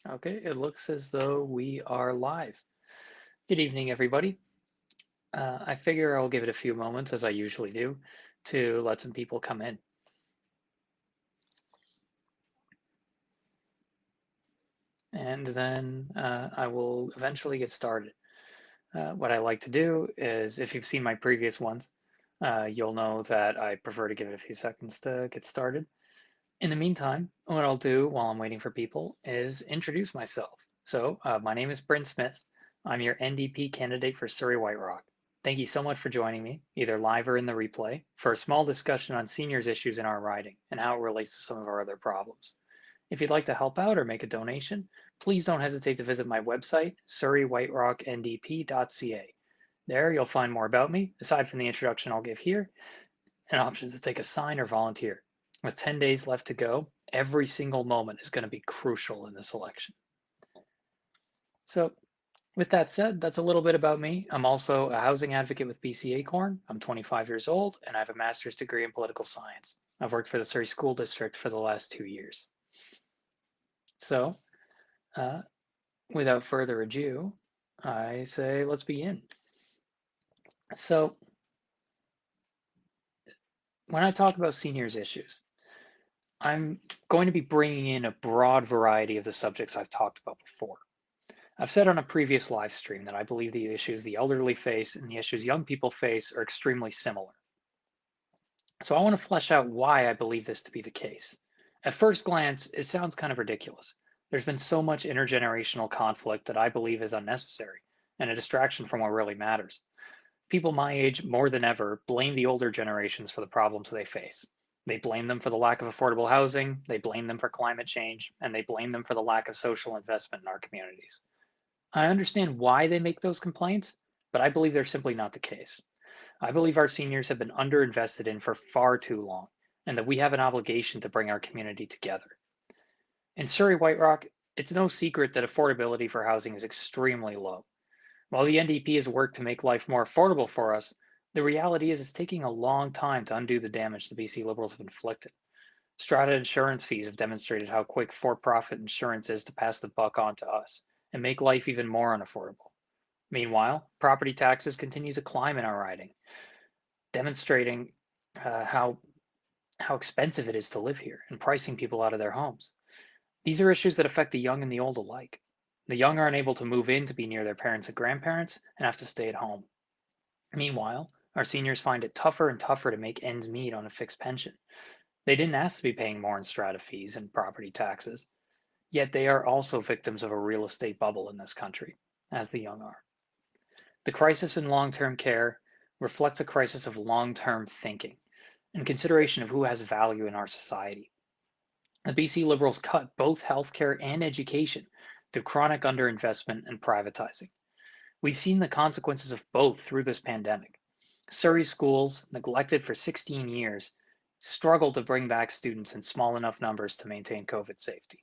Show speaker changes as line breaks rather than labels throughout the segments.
Okay, it looks as though we are live. Good evening, everybody. I figure I'll give it a few moments, as I usually do, to let some people come in. And then I will eventually get started. What I like to do is, if you've seen my previous ones, you'll know that I prefer to give it a few seconds to get started. In the meantime, what I'll do while I'm waiting for people is introduce myself. So, my name is Bryn Smith. I'm your NDP candidate for Surrey White Rock. Thank you so much for joining me, either live or in the replay, for a small discussion on seniors' issues in our riding and how it relates to some of our other problems. If you'd like to help out or make a donation, please don't hesitate to visit my website, surreywhiterockndp.ca. There you'll find more about me, aside from the introduction I'll give here, and options to take a sign or volunteer. With 10 days left to go, every single moment is going to be crucial in this election. So, with that said, that's a little bit about me. I'm also a housing advocate with BC Acorn. I'm 25 years old and I have a master's degree in political science. I've worked for the Surrey School District for the last 2 years. So, uh, without further ado, I say let's begin. So, when I talk about seniors' issues, I'm going to be bringing in a broad variety of the subjects I've talked about before. I've said on a previous live stream that I believe the issues the elderly face and the issues young people face are extremely similar. So I want to flesh out why I believe this to be the case. At first glance, it sounds kind of ridiculous. There's been so much intergenerational conflict that I believe is unnecessary and a distraction from what really matters. People my age, more than ever, blame the older generations for the problems they face. They blame them for the lack of affordable housing, they blame them for climate change, and they blame them for the lack of social investment in our communities. I understand why they make those complaints, but I believe they're simply not the case. I believe our seniors have been underinvested in for far too long, and that we have an obligation to bring our community together. In Surrey White Rock, it's no secret that affordability for housing is extremely low. While the NDP has worked to make life more affordable for us, the reality is it's taking a long time to undo the damage the BC Liberals have inflicted. Strata insurance fees have demonstrated how quick for profit insurance is to pass the buck on to us and make life even more unaffordable. Meanwhile, property taxes continue to climb in our riding, demonstrating uh, how how expensive it is to live here and pricing people out of their homes. These are issues that affect the young and the old alike. The young are unable to move in to be near their parents and grandparents and have to stay at home. Meanwhile, our seniors find it tougher and tougher to make ends meet on a fixed pension. They didn't ask to be paying more in strata fees and property taxes, yet they are also victims of a real estate bubble in this country, as the young are. The crisis in long term care reflects a crisis of long term thinking and consideration of who has value in our society. The BC Liberals cut both healthcare and education through chronic underinvestment and privatizing. We've seen the consequences of both through this pandemic. Surrey schools, neglected for 16 years, struggle to bring back students in small enough numbers to maintain COVID safety.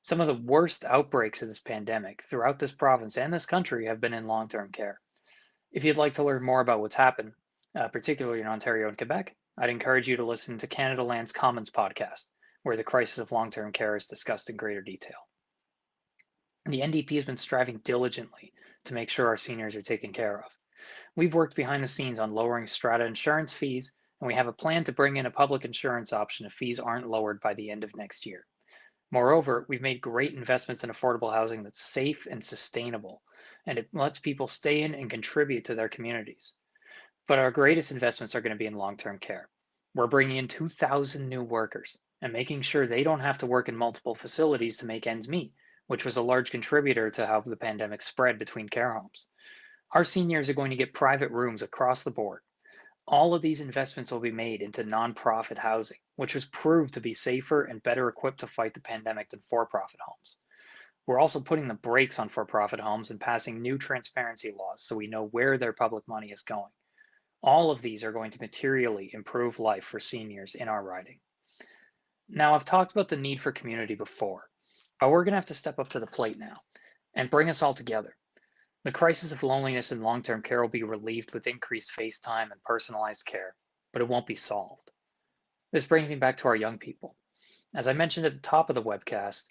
Some of the worst outbreaks of this pandemic throughout this province and this country have been in long term care. If you'd like to learn more about what's happened, particularly in Ontario and Quebec, I'd encourage you to listen to Canada Lands Commons podcast, where the crisis of long term care is discussed in greater detail. The NDP has been striving diligently to make sure our seniors are taken care of. We've worked behind the scenes on lowering strata insurance fees, and we have a plan to bring in a public insurance option if fees aren't lowered by the end of next year. Moreover, we've made great investments in affordable housing that's safe and sustainable, and it lets people stay in and contribute to their communities. But our greatest investments are going to be in long term care. We're bringing in 2,000 new workers and making sure they don't have to work in multiple facilities to make ends meet, which was a large contributor to how the pandemic spread between care homes. Our seniors are going to get private rooms across the board. All of these investments will be made into nonprofit housing, which was proved to be safer and better equipped to fight the pandemic than for profit homes. We're also putting the brakes on for profit homes and passing new transparency laws so we know where their public money is going. All of these are going to materially improve life for seniors in our riding. Now, I've talked about the need for community before, but we're going to have to step up to the plate now and bring us all together. The crisis of loneliness in long term care will be relieved with increased face time and personalized care, but it won't be solved. This brings me back to our young people. As I mentioned at the top of the webcast,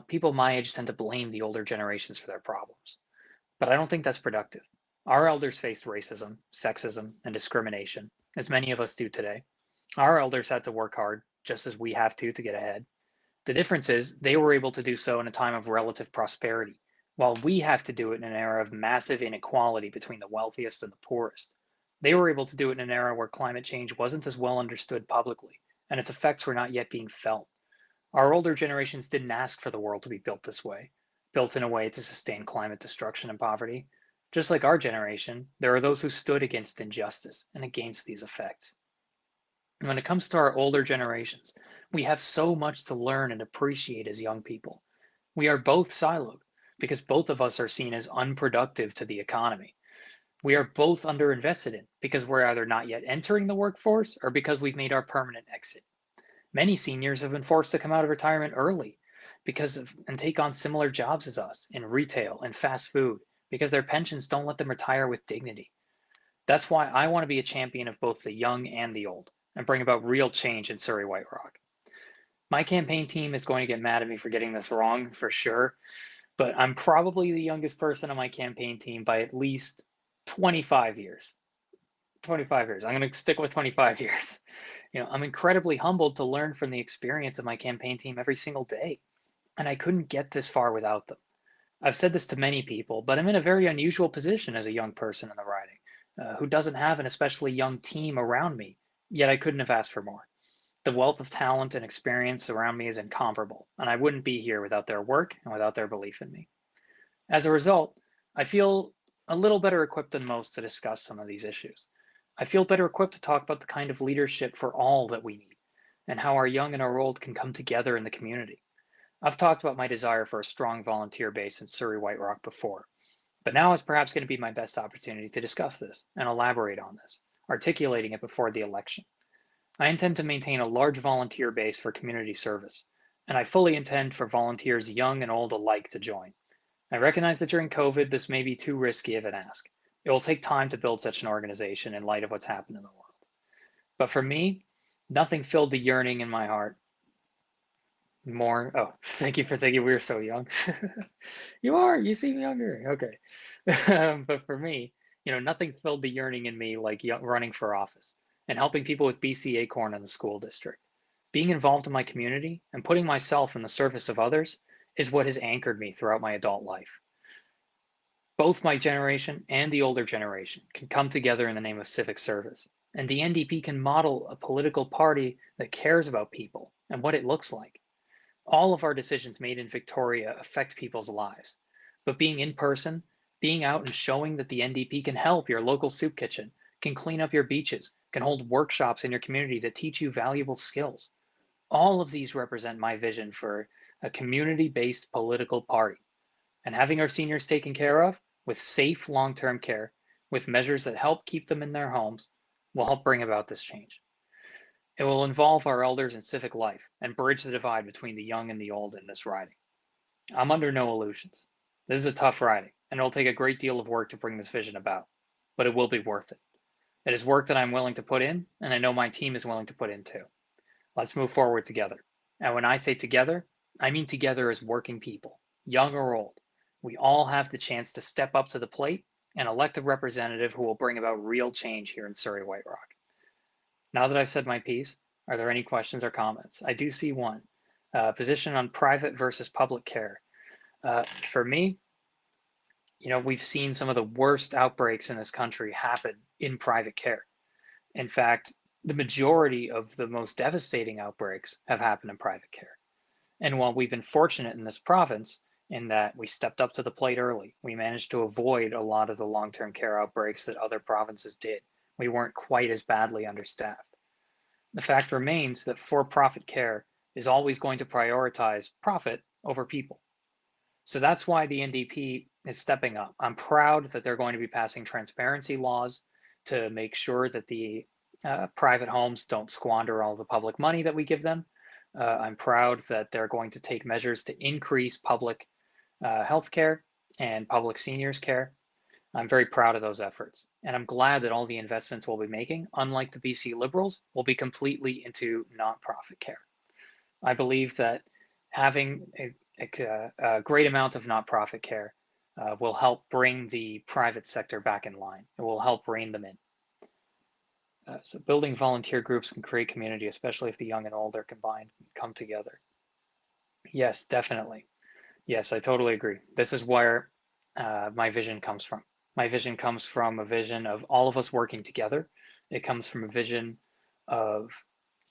People my age tend to blame the older generations for their problems, but I don't think that's productive. Our elders faced racism, sexism, and discrimination, as many of us do today. Our elders had to work hard, just as we have to get ahead. The difference is they were able to do so in a time of relative prosperity, while we have to do it in an era of massive inequality between the wealthiest and the poorest. They were able to do it in an era where climate change wasn't as well understood publicly, and its effects were not yet being felt. Our older generations didn't ask for the world to be built this way, built in a way to sustain climate destruction and poverty. Just like our generation, there are those who stood against injustice and against these effects. And when it comes to our older generations, we have so much to learn and appreciate as young people. We are both siloed because both of us are seen as unproductive to the economy. We are both underinvested in because we're either not yet entering the workforce or because we've made our permanent exit. Many seniors have been forced to come out of retirement early and take on similar jobs as us in retail and fast food because their pensions don't let them retire with dignity. That's why I want to be a champion of both the young and the old and bring about real change in Surrey White Rock. My campaign team is going to get mad at me for getting this wrong for sure, but I'm probably the youngest person on my campaign team by at least 25 years. 25 years. I'm going to stick with 25 years. I'm incredibly humbled to learn from the experience of my campaign team every single day, and I couldn't get this far without them. I've said this to many people, but I'm in a very unusual position as a young person in the riding who doesn't have an especially young team around me, yet I couldn't have asked for more. The wealth of talent and experience around me is incomparable, and I wouldn't be here without their work and without their belief in me. As a result, I feel a little better equipped than most to discuss some of these issues. I feel better equipped to talk about the kind of leadership for all that we need and how our young and our old can come together in the community. I've talked about my desire for a strong volunteer base in Surrey White Rock before, but now is perhaps going to be my best opportunity to discuss this and elaborate on this, articulating it before the election. I intend to maintain a large volunteer base for community service, and I fully intend for volunteers young and old alike to join. I recognize that during COVID, this may be too risky of an ask. It will take time to build such an organization in light of what's happened in the world. But for me, nothing filled the yearning in my heart more. Oh, thank you for thinking we were so young. You are, you seem younger. Okay. But for me, nothing filled the yearning in me like running for office and helping people with BC Acorn in the school district. Being involved in my community and putting myself in the service of others is what has anchored me throughout my adult life. Both my generation and the older generation can come together in the name of civic service, and the NDP can model a political party that cares about people and what it looks like. All of our decisions made in Victoria affect people's lives, but being in person, being out and showing that the NDP can help your local soup kitchen, can clean up your beaches, can hold workshops in your community that teach you valuable skills. All of these represent my vision for a community-based political party, and having our seniors taken care of with safe long-term care, with measures that help keep them in their homes, will help bring about this change. It will involve our elders in civic life and bridge the divide between the young and the old in this riding. I'm under no illusions. This is a tough riding, and it'll take a great deal of work to bring this vision about, but it will be worth it. It is work that I'm willing to put in, and I know my team is willing to put in too. Let's move forward together. And when I say together, I mean together as working people, young or old. We all have the chance to step up to the plate and elect a representative who will bring about real change here in Surrey White Rock. Now that I've said my piece, are there any questions or comments? I do see one. Position on private versus public care. For me, we've seen some of the worst outbreaks in this country happen in private care. In fact, the majority of the most devastating outbreaks have happened in private care. And while we've been fortunate in this province in that we stepped up to the plate early, we managed to avoid a lot of the long-term care outbreaks that other provinces did. We weren't quite as badly understaffed. The fact remains that for-profit care is always going to prioritize profit over people. So that's why the NDP is stepping up. I'm proud that they're going to be passing transparency laws to make sure that the private homes don't squander all the public money that we give them. I'm proud that they're going to take measures to increase public health care and public seniors care. I'm very proud of those efforts, and I'm glad that all the investments we'll be making, unlike the BC Liberals, will be completely into nonprofit care. I believe that having a great amount of not-profit care will help bring the private sector back in line. It will help rein them in. So building volunteer groups can create community, especially if the young and old are combined and come together. Yes, definitely. Yes, I totally agree. This is where my vision comes from. My vision comes from a vision of all of us working together. It comes from a vision of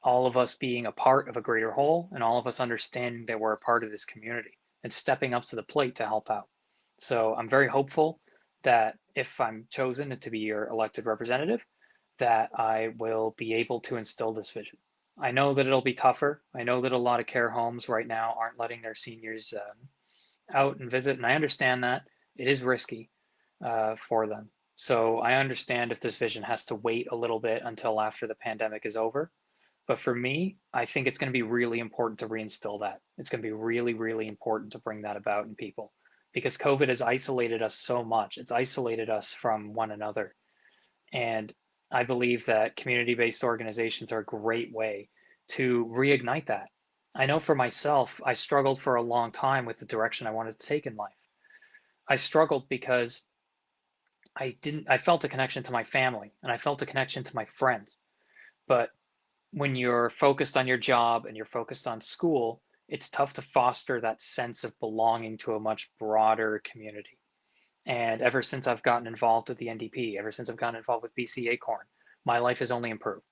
all of us being a part of a greater whole and all of us understanding that we're a part of this community and stepping up to the plate to help out. So I'm very hopeful that if I'm chosen to be your elected representative, that I will be able to instill this vision. I know that it'll be tougher. I know that a lot of care homes right now aren't letting their seniors out and visit, and I understand that it is risky for them. So I understand if this vision has to wait a little bit until after the pandemic is over. But for me, I think it's going to be really important to reinstill that. It's going to be really, really important to bring that about in people because COVID has isolated us so much. It's isolated us from one another. And I believe that community-based organizations are a great way to reignite that. I know for myself, I struggled for a long time with the direction I wanted to take in life. I struggled because I felt a connection to my family and I felt a connection to my friends. But when you're focused on your job and you're focused on school, it's tough to foster that sense of belonging to a much broader community. And ever since I've gotten involved with the NDP, ever since I've gotten involved with BC Acorn, my life has only improved.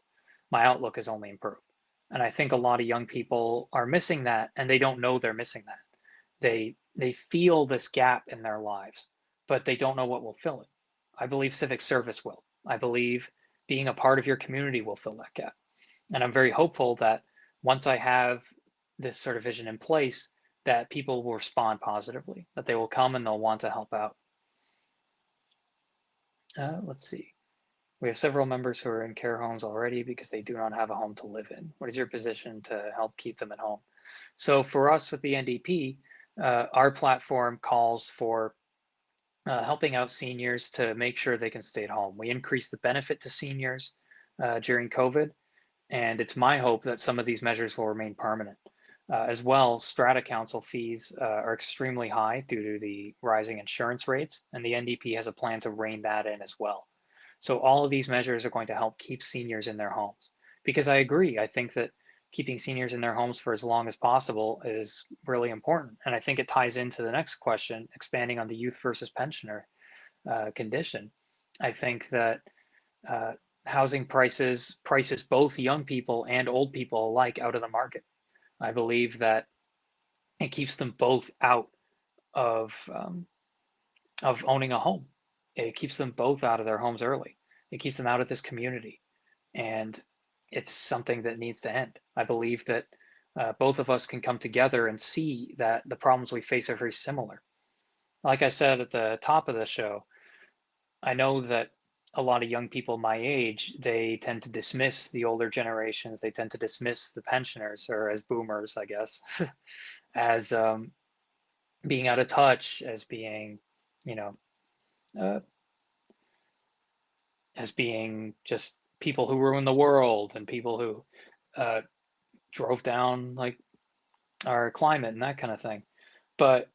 My outlook has only improved. And I think a lot of young people are missing that and they don't know they're missing that. They feel this gap in their lives, but they don't know what will fill it. I believe civic service will. I believe being a part of your community will fill that gap. And I'm very hopeful that once I have this sort of vision in place, that people will respond positively, that they will come and they'll want to help out. Let's see. We have several members who are in care homes already because they do not have a home to live in. What is your position to help keep them at home? So for us with the NDP, our platform calls for helping out seniors to make sure they can stay at home. We increased the benefit to seniors during COVID, and it's my hope that some of these measures will remain permanent. As well, strata council fees are extremely high due to the rising insurance rates, and the NDP has a plan to rein that in as well. So all of these measures are going to help keep seniors in their homes. Because I agree, I think that keeping seniors in their homes for as long as possible is really important. And I think it ties into the next question, expanding on the youth versus pensioner condition. I think that uh, housing prices both young people and old people alike out of the market. I believe that it keeps them both out of of owning a home. It keeps them both out of their homes early. It keeps them out of this community, and it's something that needs to end. I believe that both of us can come together and see that the problems we face are very similar. Like I said at the top of the show, I know that a lot of young people my age, they tend to dismiss the older generations. They tend to dismiss the pensioners, or as boomers, I guess, as being out of touch, as being, you know, uh, as being just people who ruin the world and people who uh, drove down like our climate and that kind of thing. But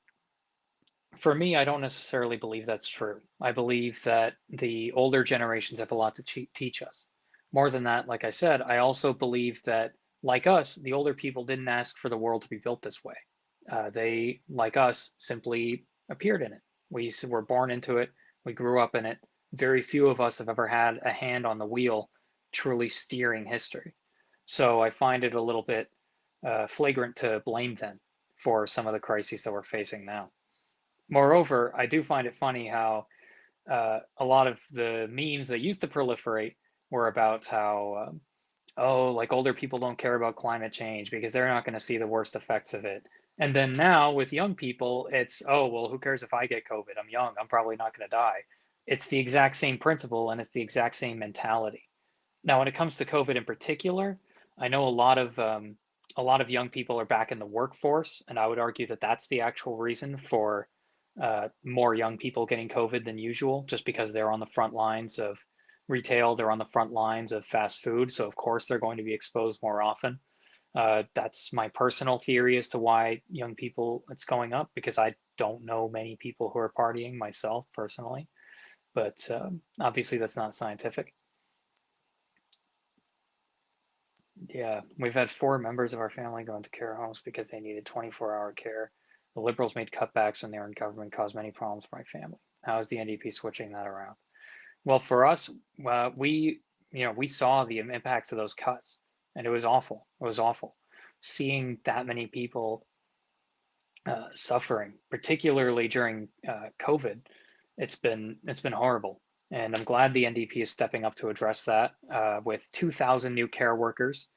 for me, I don't necessarily believe that's true. I believe that the older generations have a lot to teach us. More than that, like I said, I also believe that, like us, the older people didn't ask for the world to be built this way. They, like us, simply appeared in it. We were born into it. We grew up in it. Very few of us have ever had a hand on the wheel truly steering history. So I find it a little bit flagrant to blame them for some of the crises that we're facing now. Moreover, I do find it funny how a lot of the memes that used to proliferate were about how, oh, like older people don't care about climate change because they're not going to see the worst effects of it. And then now with young people, it's, oh, well, who cares if I get COVID? I'm young. I'm probably not going to die. It's the exact same principle and it's the exact same mentality. Now, when it comes to COVID in particular, I know a lot of young people are back in the workforce, and I would argue that that's the actual reason for more young people getting COVID than usual, just because they're on the front lines of retail, they're on the front lines of fast food, so of course they're going to be exposed more often. That's my personal theory as to why young people, it's going up, because I don't know many people who are partying myself personally, but obviously that's not scientific. Yeah, we've had 4 members of our family go into care homes because they needed 24-hour care. The Liberals made cutbacks when they were in government, caused many problems for my family. How is the NDP switching that around? Well, for us, we saw the impacts of those cuts, and it was awful. It was awful. Seeing that many people suffering, particularly during COVID, it's been horrible. And I'm glad the NDP is stepping up to address that with 2,000 new care workers,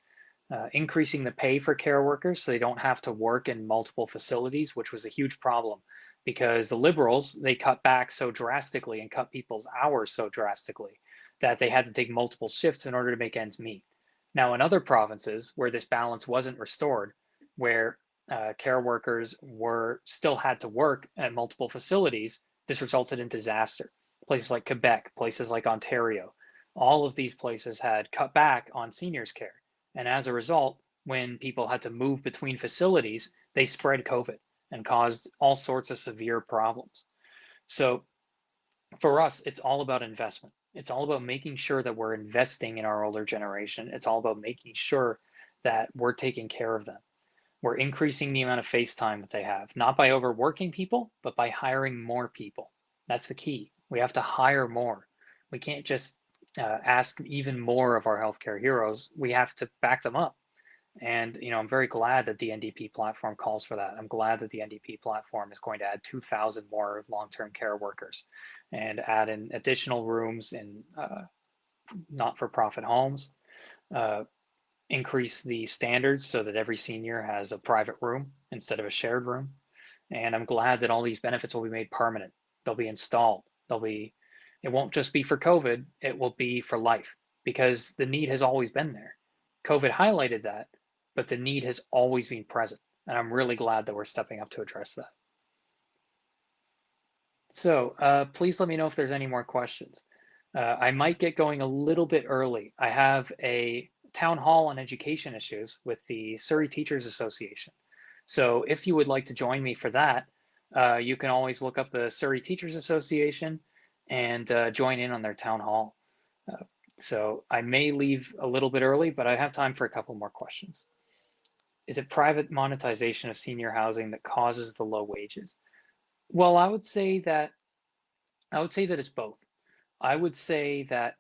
increasing the pay for care workers so they don't have to work in multiple facilities, which was a huge problem because the Liberals, they cut back so drastically and cut people's hours so drastically that they had to take multiple shifts in order to make ends meet. Now, in other provinces where this balance wasn't restored, where care workers were still had to work at multiple facilities, this resulted in disaster. Places like Quebec, places like Ontario, all of these places had cut back on seniors care, and as a result, when people had to move between facilities, they spread COVID and caused all sorts of severe problems. So for us, it's all about investment. It's all about making sure that we're investing in our older generation. It's all about making sure that we're taking care of them. We're increasing the amount of face time that they have, not by overworking people, but by hiring more people. That's the key. We have to hire more. We can't just ask even more of our healthcare heroes. We have to back them up. And I'm very glad that the NDP platform calls for that. I'm glad that the NDP platform is going to add 2,000 more long-term care workers and add in additional rooms in not-for-profit homes, uh, increase the standards so that every senior has a private room instead of a shared room. And I'm glad that all these benefits will be made permanent. They'll be installed. It won't just be for COVID, it will be for life because the need has always been there. COVID highlighted that, but the need has always been present. And I'm really glad that we're stepping up to address that. So please let me know if there's any more questions. I might get going a little bit early. I have a town hall on education issues with the Surrey Teachers Association. So if you would like to join me for that, you can always look up the Surrey Teachers Association and join in on their town hall. Uh, so I may leave a little bit early, but I have time for a couple more questions. Is it private monetization of senior housing that causes the low wages? Well, I would say that it's both. I would say that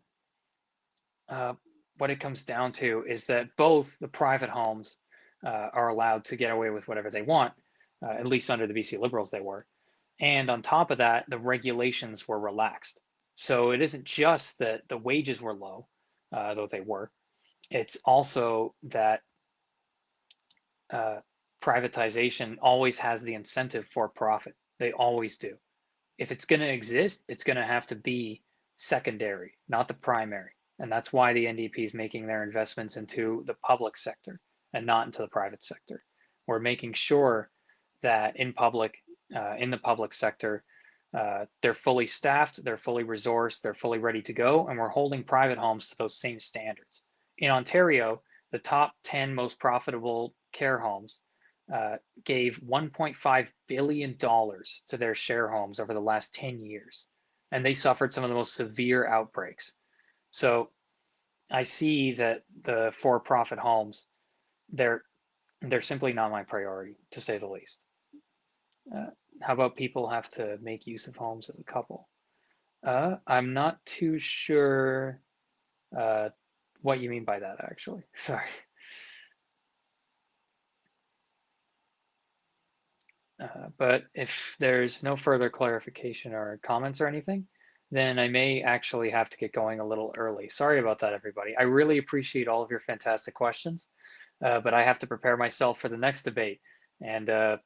uh, what it comes down to is that both the private homes are allowed to get away with whatever they want, at least under the BC Liberals they were. And on top of that, the regulations were relaxed. So it isn't just that the wages were low, though they were. It's also that uh, privatization always has the incentive for profit. They always do. If it's going to exist, it's going to have to be secondary, not the primary. And that's why the NDP is making their investments into the public sector and not into the private sector. We're making sure that in the public sector, they're fully staffed, they're fully resourced, they're fully ready to go, and we're holding private homes to those same standards. In Ontario, the top 10 most profitable care homes gave $1.5 billion to their share homes over the last 10 years, and they suffered some of the most severe outbreaks. So I see that the for-profit homes, they're they're simply not my priority, to say the least. Uh, how about people have to make use of homes as a couple? I'm not too sure uh, what you mean by that, actually. Sorry. But if there's no further clarification or comments or anything, then I may actually have to get going a little early. Sorry about that, everybody. I really appreciate all of your fantastic questions, but I have to prepare myself for the next debate and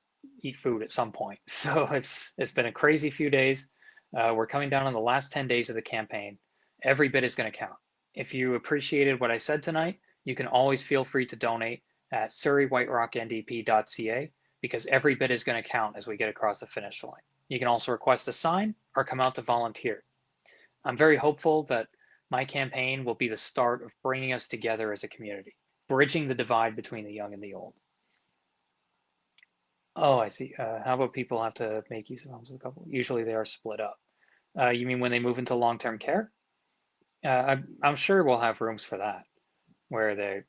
eat food at some point. So it's been a crazy few days. We're coming down on the last 10 days of the campaign. Every bit is going to count. If you appreciated what I said tonight, you can always feel free to donate at surreywhiterockndp.ca because every bit is going to count as we get across the finish line. You can also request a sign or come out to volunteer. I'm very hopeful that my campaign will be the start of bringing us together as a community. bridging the divide between the young and the old. Oh, I see. How about people have to make use of homes as a couple? Usually they are split up. You mean when they move into long-term care? I'm sure we'll have rooms for that where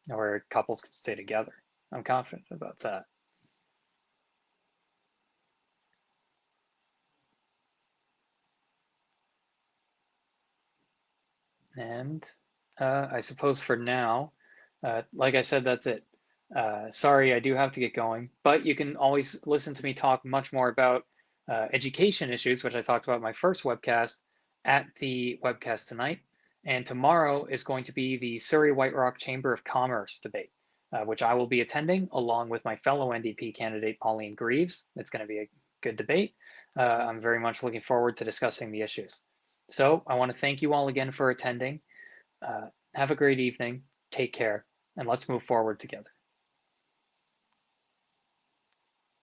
where couples can stay together. I'm confident about that. And I suppose for now, like I said, that's it. Sorry, I do have to get going, but you can always listen to me talk much more about education issues, which I talked about in my first webcast, at the webcast tonight. And tomorrow is going to be the Surrey White Rock Chamber of Commerce debate, which I will be attending along with my fellow NDP candidate, Pauline Greaves. It's going to be a good debate. I'm very much looking forward to discussing the issues. So I want to thank you all again for attending. Have a great evening. Take care, and let's move forward together.